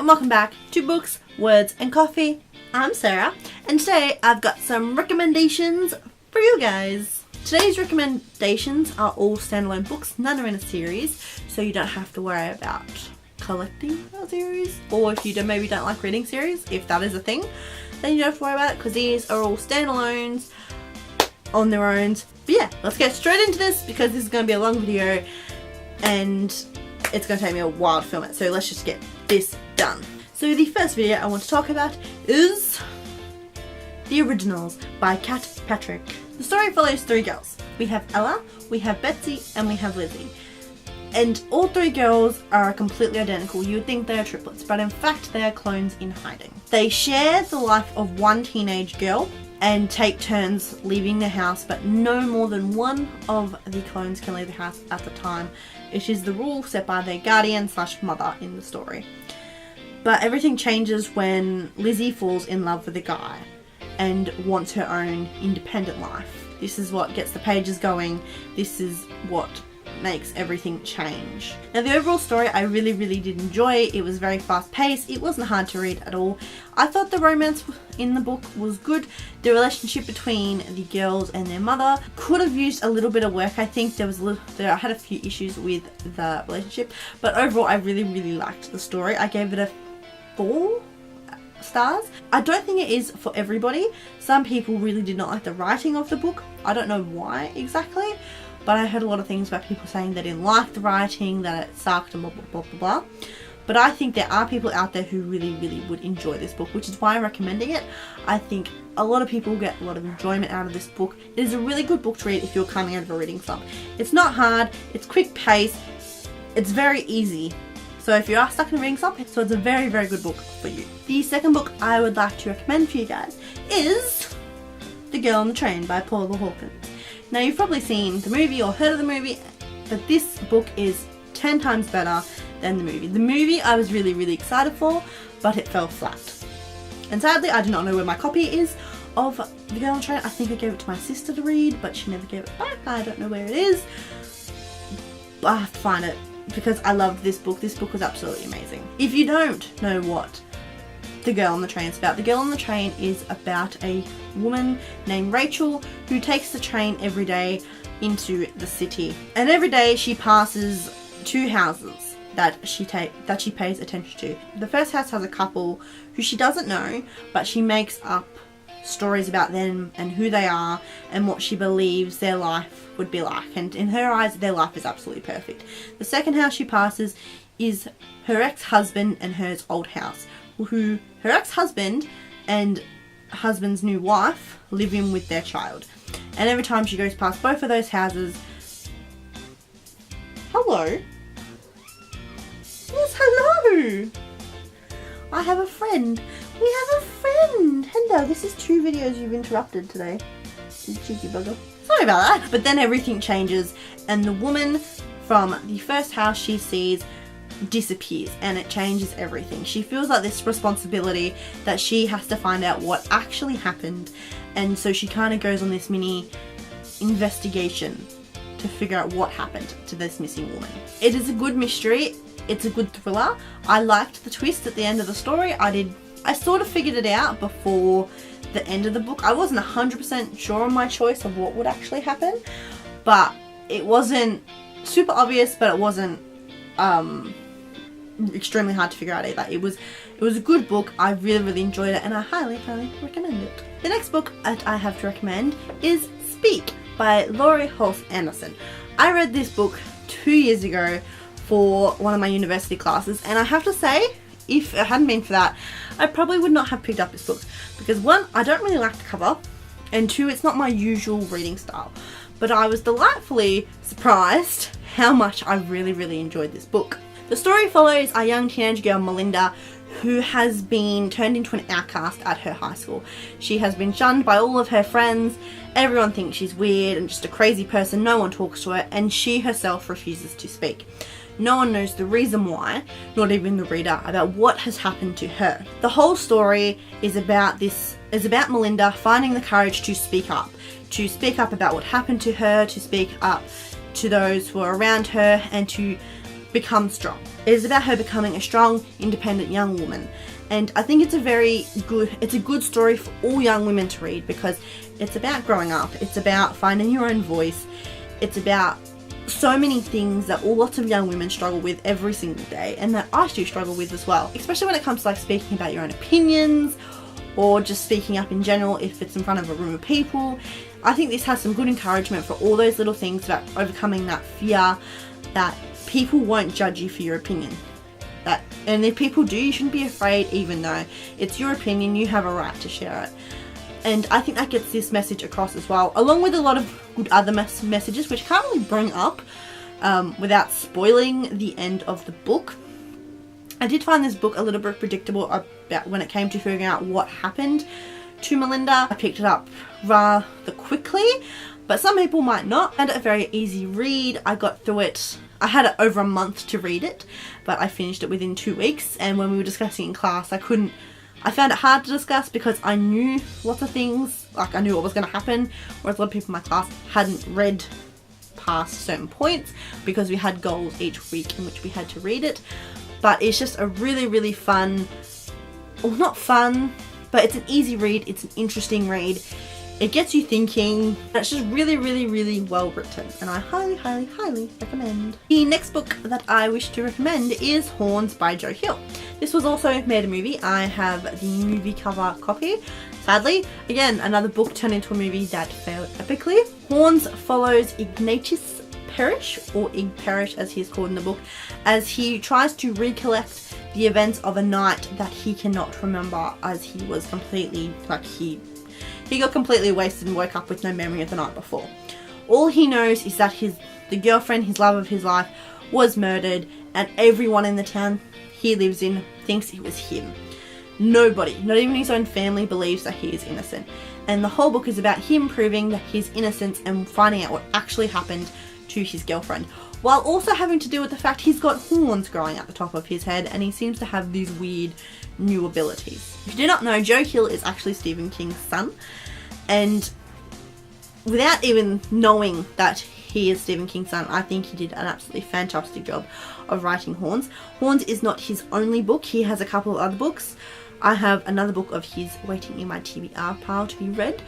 and welcome back to Books, Words and Coffee. I'm Sarah, and today I've got some recommendations for you guys. Today's recommendations are all standalone books, none are in a series, so you don't have to worry about collecting a series, or if you maybe don't like reading series, if that is a thing, then you don't have to worry about it because these are all standalones on their own. But yeah, let's get straight into this because this is going to be a long video and it's going to take me a while to film it, so let's just get this done. So the first video I want to talk about is The Originals by Kat Patrick. The story follows three girls. We have Ella, we have Betsy, and we have Lizzie. And all three girls are completely identical. You would think they are triplets, but in fact they are clones in hiding. They share the life of one teenage girl and take turns leaving the house, but no more than one of the clones can leave the house at the time. It is the rule set by their guardian / mother in the story. But everything changes when Lizzie falls in love with a guy and wants her own independent life. This is what gets the pages going. This is what makes everything change. Now the overall story I really did enjoy. It was very fast paced. It wasn't hard to read at all. I thought the romance in the book was good. The relationship between the girls and their mother could have used a little bit of work. I think I had a few issues with the relationship, but overall I really liked the story. I gave it a 4 stars. I don't think it is for everybody. Some people really did not like the writing of the book. I don't know why exactly, but I heard a lot of things about people saying they didn't like the writing, that it sucked and blah blah. But I think there are people out there who really would enjoy this book, which is why I'm recommending it. I think a lot of people get a lot of enjoyment out of this book. It is a really good book to read if you're coming out of a reading slump. It's not hard, it's quick paced, it's very easy. So if you are stuck in a reading slump, so it's a very good book for you. The second book I would like to recommend for you guys is The Girl on the Train by Paula Hawkins. Now you've probably seen the movie or heard of the movie, but this book is 10 times better than the movie. The movie I was really excited for, but it fell flat. And sadly I do not know where my copy is of The Girl on the Train. I think I gave it to my sister to read, but she never gave it back. I don't know where it is. I have to find it because I loved this book. This book was absolutely amazing. If you don't know what The Girl on the Train is about, The Girl on the Train is about a woman named Rachel who takes the train every day into the city, and every day she passes 2 houses that she pays attention to. The first house has a couple who she doesn't know, but she makes up stories about them and who they are and what she believes their life would be like, and in her eyes their life is absolutely perfect. The second house she passes is her ex-husband and her old house, who her ex-husband and husband's new wife live in with their child. And every time she goes past both of those houses... Hello? Yes, hello! I have a friend. We have a friend! Hello, this is 2 videos you've interrupted today. You cheeky bugger. Sorry about that. But then everything changes and the woman from the first house she sees disappears, and it changes everything. She feels like this responsibility that she has to find out what actually happened, and so she kind of goes on this mini investigation to figure out what happened to this missing woman. It is a good mystery. It's a good thriller. I liked the twist at the end of the story. I sort of figured it out before the end of the book. I wasn't 100% sure on my choice of what would actually happen, but it wasn't super obvious, but it wasn't extremely hard to figure out either. It was a good book. I really enjoyed it, and I highly recommend it. The next book that I have to recommend is Speak by Laurie Halse Anderson. I read this book 2 years ago for one of my university classes, and I have to say, if it hadn't been for that, I probably would not have picked up this book because 1, I don't really like the cover, and 2, it's not my usual reading style. But I was delightfully surprised how much I really enjoyed this book. The story follows a young teenage girl, Melinda, who has been turned into an outcast at her high school. She has been shunned by all of her friends. Everyone thinks she's weird and just a crazy person. No one talks to her, and she herself refuses to speak. No one knows the reason why, not even the reader, about what has happened to her. The whole story is about Melinda finding the courage to speak up about what happened to her, to speak up to those who are around her, and to become strong. It is about her becoming a strong, independent young woman. And I think it's a good story for all young women to read, because it's about growing up, it's about finding your own voice, it's about so many things that lots of young women struggle with every single day, and that I do struggle with as well, especially when it comes to like speaking about your own opinions or just speaking up in general if it's in front of a room of people. I think this has some good encouragement for all those little things about overcoming that fear that people won't judge you for your opinion. And if people do, you shouldn't be afraid, even though it's your opinion, you have a right to share it. And I think that gets this message across as well, along with a lot of good other messages, which I can't really bring up without spoiling the end of the book. I did find this book a little bit predictable about when it came to figuring out what happened to Melinda. I picked it up rather quickly, but some people might not. I found it a very easy read. I got through it. I had it over a month to read it, but I finished it within 2 weeks. And when we were discussing in class, I found it hard to discuss because I knew lots of things, like I knew what was going to happen, whereas a lot of people in my class hadn't read past certain points because we had goals each week in which we had to read it. But it's just a really, really fun, well, not fun, but it's an easy read, it's an interesting read. It gets you thinking. It's just really, really, really well written, and I highly, highly, highly recommend. The next book that I wish to recommend is Horns by Joe Hill. This was also made a movie. I have the movie cover copy. Sadly, again, another book turned into a movie that failed epically. Horns follows Ignatius Parrish, or Ig Parrish as he is called in the book, as he tries to recollect the events of a night that he cannot remember, as he was completely, he got completely wasted and woke up with no memory of the night before. All he knows is that the girlfriend, his love of his life, was murdered, and everyone in the town he lives in thinks it was him. Nobody, not even his own family, believes that he is innocent. And the whole book is about him proving that his innocence and finding out what actually happened to his girlfriend, while also having to deal with the fact he's got horns growing at the top of his head and he seems to have these weird new abilities. If you do not know, Joe Hill is actually Stephen King's son, and without even knowing that he is Stephen King's son, I think he did an absolutely fantastic job of writing Horns. Horns is not his only book. He has a couple of other books. I have another book of his waiting in my TBR pile to be read,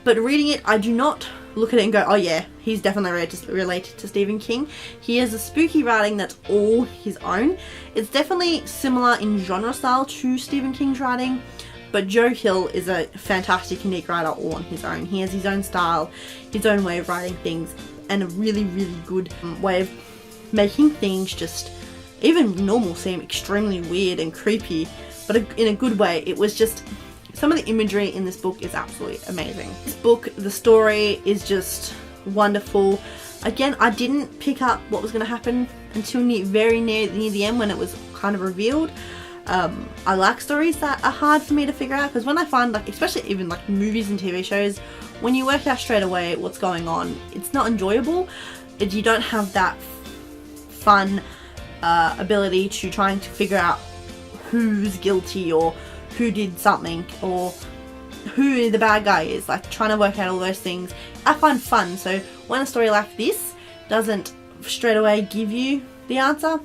but reading it, I do not look at it and go, oh yeah, he's definitely related to Stephen King. He has a spooky writing that's all his own. It's definitely similar in genre style to Stephen King's writing, but Joe Hill is a fantastic, unique writer all on his own. He has his own style, his own way of writing things, and a really, really good way of making things just, even normal, seem extremely weird and creepy, but in a good way. It was just, some of the imagery in this book is absolutely amazing. This book, the story is just wonderful. Again, I didn't pick up what was going to happen until very near the end when it was kind of revealed. I like stories that are hard for me to figure out, because when I find, like, especially even like movies and TV shows, when you work out straight away what's going on, it's not enjoyable. You don't have that fun ability to trying to figure out who's guilty or who did something or who the bad guy is, like trying to work out all those things. I find fun, so when a story like this doesn't straight away give you the answer,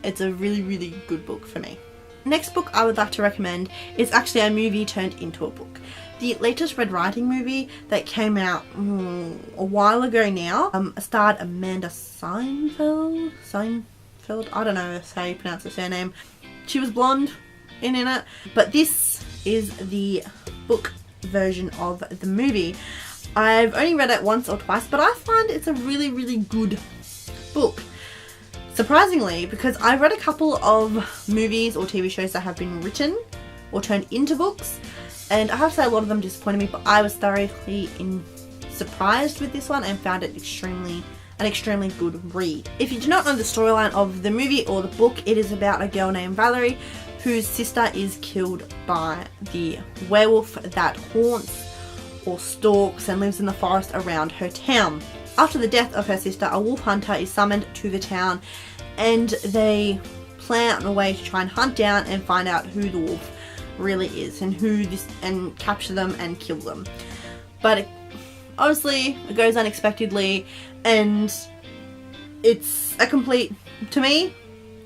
it's a really, really good book for me. Next book I would like to recommend is actually a movie turned into a book. The latest Red Riding movie that came out a while ago now starred Amanda Seinfeld, I don't know how you pronounce her surname. She was blonde in it, but this is the book version of the movie. I've only read it once or twice, but I find it's a really, really good book. Surprisingly, because I've read a couple of movies or TV shows that have been written or turned into books, and I have to say a lot of them disappointed me, but I was thoroughly surprised with this one and found it an extremely good read. If you do not know the storyline of the movie or the book, it is about a girl named Valerie whose sister is killed by the werewolf that haunts or stalks and lives in the forest around her town. After the death of her sister, a wolf hunter is summoned to the town, and they plan on a way to try and hunt down and find out who the wolf really is and capture them and kill them. But obviously it goes unexpectedly, and it's a complete, to me,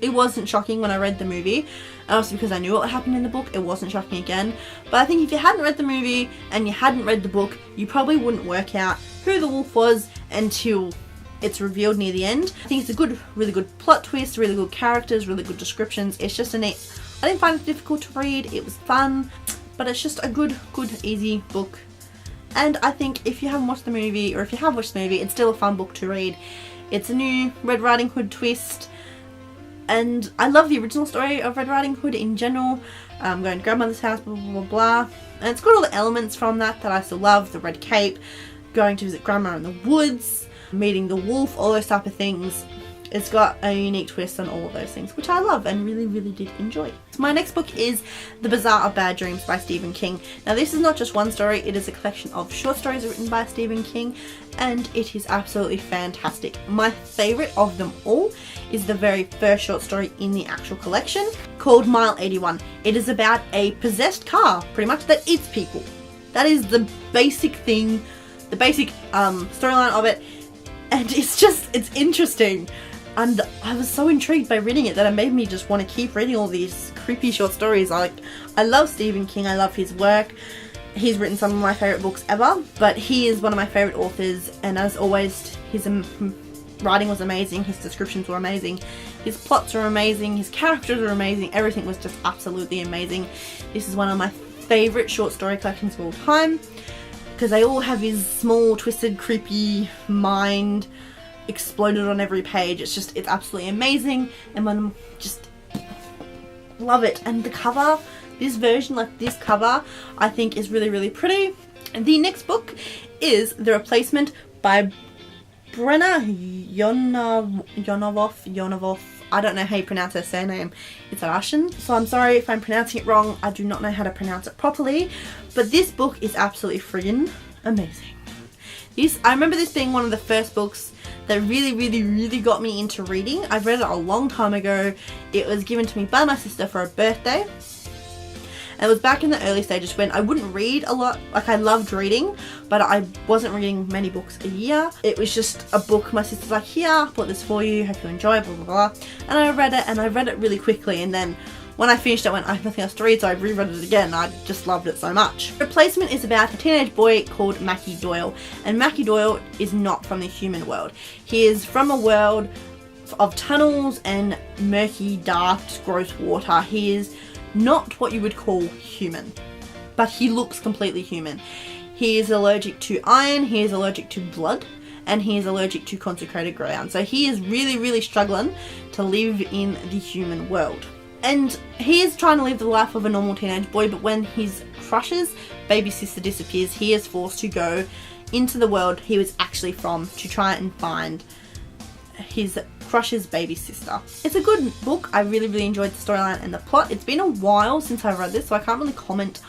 It wasn't shocking when I read the movie, and also because I knew what happened in the book, it wasn't shocking again. But I think if you hadn't read the movie and you hadn't read the book, you probably wouldn't work out who the wolf was until it's revealed near the end. I think it's a really good plot twist, really good characters, really good descriptions. It's just a neat, I didn't find it difficult to read, it was fun, but it's just a good, easy book. And I think if you haven't watched the movie, or if you have watched the movie, it's still a fun book to read. It's a new Red Riding Hood twist, and I love the original story of Red Riding Hood in general. Going to grandmother's house, blah blah blah blah, and it's got all the elements from that I still love. The red cape, going to visit grandma in the woods, meeting the wolf, all those type of things. It's got a unique twist on all of those things, which I love and really did enjoy. So my next book is The Bazaar of Bad Dreams by Stephen King. Now this is not just one story, it is a collection of short stories written by Stephen King, and it is absolutely fantastic. My favourite of them all is the very first short story in the actual collection, called Mile 81. It is about a possessed car, pretty much, that eats people. That is the basic thing, the basic storyline of it, and it's interesting. And I was so intrigued by reading it that it made me just want to keep reading all these creepy short stories. I love Stephen King, I love his work. He's written some of my favourite books ever, but he is one of my favourite authors, and as always, his writing was amazing, his descriptions were amazing, his plots are amazing, his characters are amazing, everything was just absolutely amazing. This is one of my favourite short story collections of all time, because they all have his small, twisted, creepy mind exploded on every page. It's absolutely amazing, and I'm just love it. And the cover, this version, like this cover, I think is really pretty. And the next book is The Replacement by Brenna Yonovov. I don't know how you pronounce her surname. It's Russian, so I'm sorry if I'm pronouncing it wrong. I do not know how to pronounce it properly, but this book is absolutely friggin' amazing. I remember this being one of the first books that really got me into reading. I've read it a long time ago. It was given to me by my sister for a birthday. And it was back in the early stages when I wouldn't read a lot. Like, I loved reading, but I wasn't reading many books a year. It was just a book. My sister's like, here, I bought this for you, hope you enjoy it, blah blah blah. And I read it, and I read it really quickly, and then when I finished it, I went, I have nothing else to read, so I reread it again. I just loved it so much. Replacement is about a teenage boy called Mackie Doyle, and Mackie Doyle is not from the human world. He is from a world of tunnels and murky, dark, gross water. He is not what you would call human, but he looks completely human. He is allergic to iron, he is allergic to blood, and he is allergic to consecrated ground. So he is really struggling to live in the human world. And he is trying to live the life of a normal teenage boy, but when his crush's baby sister disappears, he is forced to go into the world he was actually from to try and find his crush's baby sister. It's a good book. I really enjoyed the storyline and the plot. It's been a while since I've read this, so I can't really comment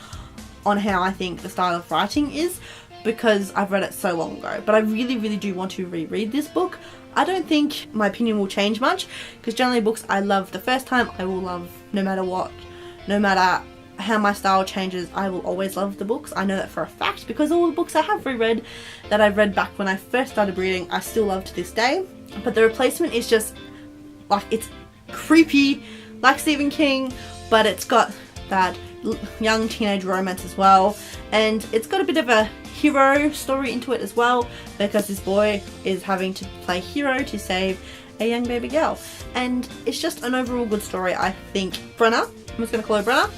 on how I think the style of writing is, because I've read it so long ago. But I really do want to reread this book. I don't think my opinion will change much, because generally books I love the first time, I will love no matter what. No matter how my style changes, I will always love the books. I know that for a fact, because all the books I have reread that I read back when I first started reading, I still love to this day. But The Replacement is just, like, it's creepy, like Stephen King, but it's got that young teenage romance as well, and it's got a bit of a hero story into it as well, because this boy is having to play hero to save a young baby girl, and it's just an overall good story. I think Brenna, I'm just going to call her Brenna,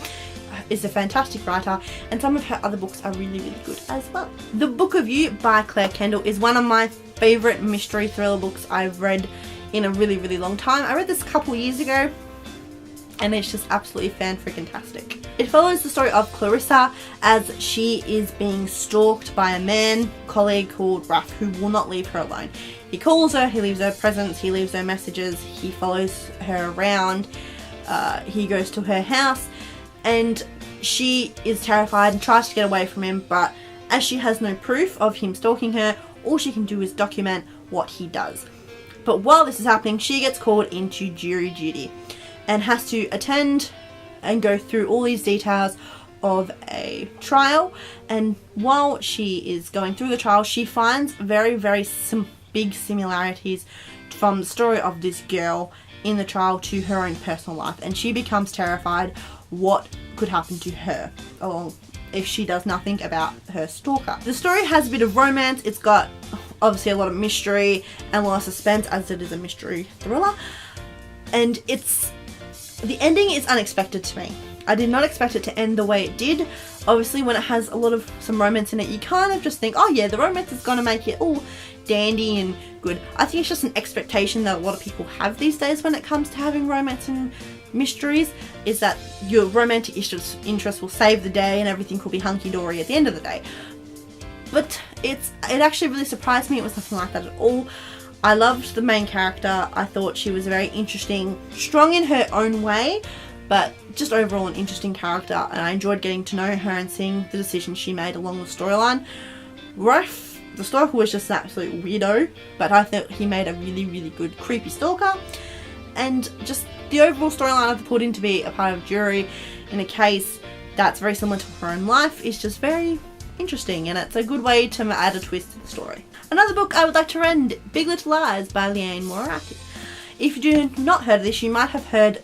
is a fantastic writer, and some of her other books are really good as well. The Book of You by Claire Kendall is one of my favourite mystery thriller books I've read in a really long time. I read this a couple years ago, and it's just absolutely fan-freaking-tastic. It follows the story of Clarissa as she is being stalked by a man colleague called Raph, who will not leave her alone. He calls her, he leaves her presents, he leaves her messages, he follows her around, he goes to her house, and she is terrified and tries to get away from him, but as she has no proof of him stalking her, all she can do is document what he does. But while this is happening, she gets called into jury duty and has to attend and go through all these details of a trial. And while she is going through the trial, she finds very big similarities from the story of this girl in the trial to her own personal life, and she becomes terrified what could happen to her if she does nothing about her stalker. The story has a bit of romance. It's got obviously a lot of mystery and a lot of suspense, as it is a mystery thriller, and the ending is unexpected to me. I did not expect it to end the way it did. Obviously, when it has some romance in it, you kind of just think, oh yeah, the romance is going to make it all dandy and good. I think it's just an expectation that a lot of people have these days when it comes to having romance and mysteries, is that your romantic interest will save the day and everything will be hunky-dory at the end of the day. But it actually really surprised me. It was nothing like that at all. I loved the main character. I thought she was very interesting, strong in her own way, but just overall an interesting character, and I enjoyed getting to know her and seeing the decisions she made along the storyline. Rolf, the stalker, was just an absolute weirdo, but I thought he made a really, really good creepy stalker, and just the overall storyline of put to be a part of jury in a case that's very similar to her own life is just very interesting, and it's a good way to add a twist to the story. Another book I would like to recommend, Bigler Flies by Leanne Moraki. If you do not heard of this, you might have heard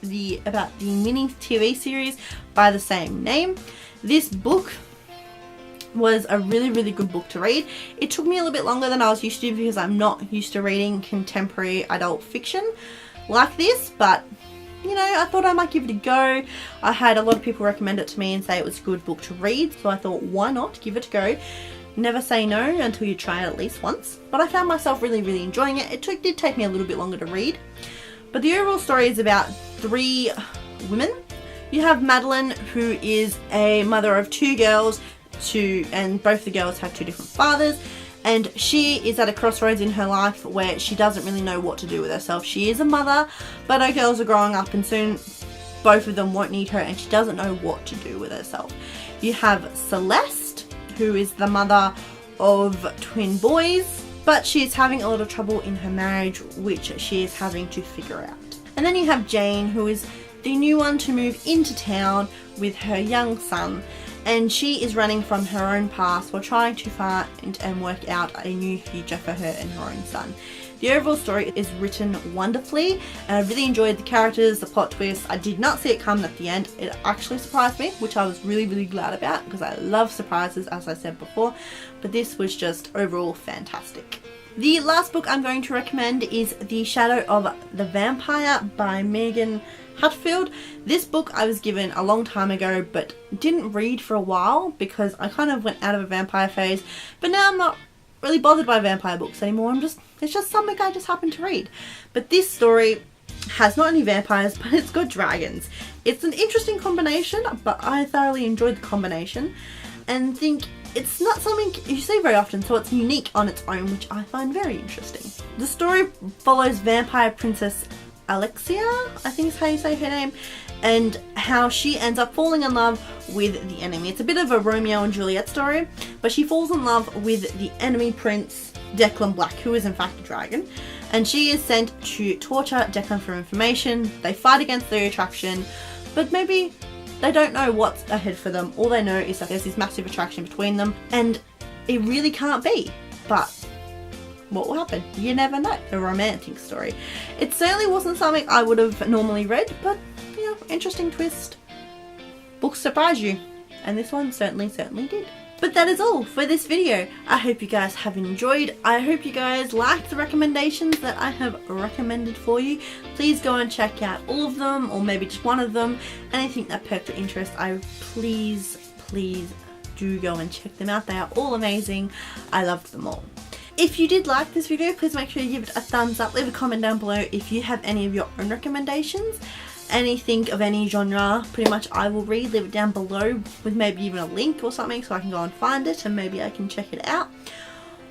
about the mini TV series by the same name. This book was a really, really good book to read. It took me a little bit longer than I was used to because I'm not used to reading contemporary adult fiction like this, but you know, I thought I might give it a go. I had a lot of people recommend it to me and say it was a good book to read, so I thought, why not give it a go? Never say no until you try it at least once. But I found myself really, really enjoying it. It did take me a little bit longer to read. But the overall story is about 3 women. You have Madeline, who is a mother of 2 girls, and both the girls have 2 different fathers. And she is at a crossroads in her life where she doesn't really know what to do with herself. She is a mother, but her girls are growing up and soon both of them won't need her, and she doesn't know what to do with herself. You have Celeste, who is the mother of twin boys, but she is having a lot of trouble in her marriage, which she is having to figure out. And then you have Jane, who is the new one to move into town with her young son, and she is running from her own past while trying to find and work out a new future for her and her own son. The overall story is written wonderfully, and I really enjoyed the characters, the plot twist. I did not see it come at the end. It actually surprised me, which I was really, really glad about because I love surprises, as I said before, but this was just overall fantastic. The last book I'm going to recommend is The Shadow of the Vampire by Megan Hatfield. This book I was given a long time ago but didn't read for a while because I kind of went out of a vampire phase, but now I'm not really bothered by vampire books anymore. It's just something I just happen to read. But this story has not only vampires, but it's got dragons. It's an interesting combination, but I thoroughly enjoyed the combination and think it's not something you see very often, so it's unique on its own, which I find very interesting. The story follows vampire princess Alexia, I think is how you say her name, and how she ends up falling in love with the enemy. It's a bit of a Romeo and Juliet story, but she falls in love with the enemy prince, Declan Black, who is in fact a dragon, and she is sent to torture Declan for information. They fight against their attraction, but maybe they don't know what's ahead for them. All they know is that there's this massive attraction between them, and it really can't be. But what will happen? You never know. A romantic story. It certainly wasn't something I would have normally read, but you know, interesting twist. Books surprise you, and this one certainly did. But that is all for this video. I hope you guys have enjoyed. I hope you guys liked the recommendations that I have recommended for you. Please go and check out all of them, or maybe just one of them. Anything that perked your interest, please do go and check them out. They are all amazing. I loved them all. If you did like this video, please make sure you give it a thumbs up. Leave a comment down below if you have any of your own recommendations. Anything of any genre, pretty much I will read. Leave it down below with maybe even a link or something so I can go and find it and maybe I can check it out.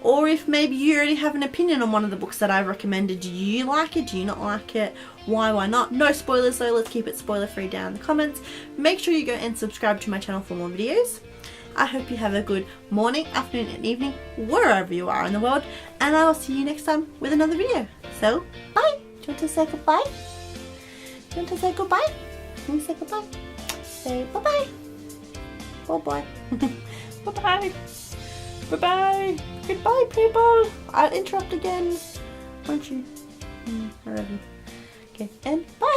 Or if maybe you already have an opinion on one of the books that I've recommended. Do you like it? Do you not like it? Why not? No spoilers though. Let's keep it spoiler free down in the comments. Make sure you go and subscribe to my channel for more videos. I hope you have a good morning, afternoon and evening wherever you are in the world, and I will see you next time with another video. So bye. Do you want to say goodbye? Do you want to say goodbye? Can you say goodbye? Say bye-bye. Bye-bye. Bye-bye. Bye-bye. Goodbye, people. I'll interrupt again. Won't you? Whatever. care and bye.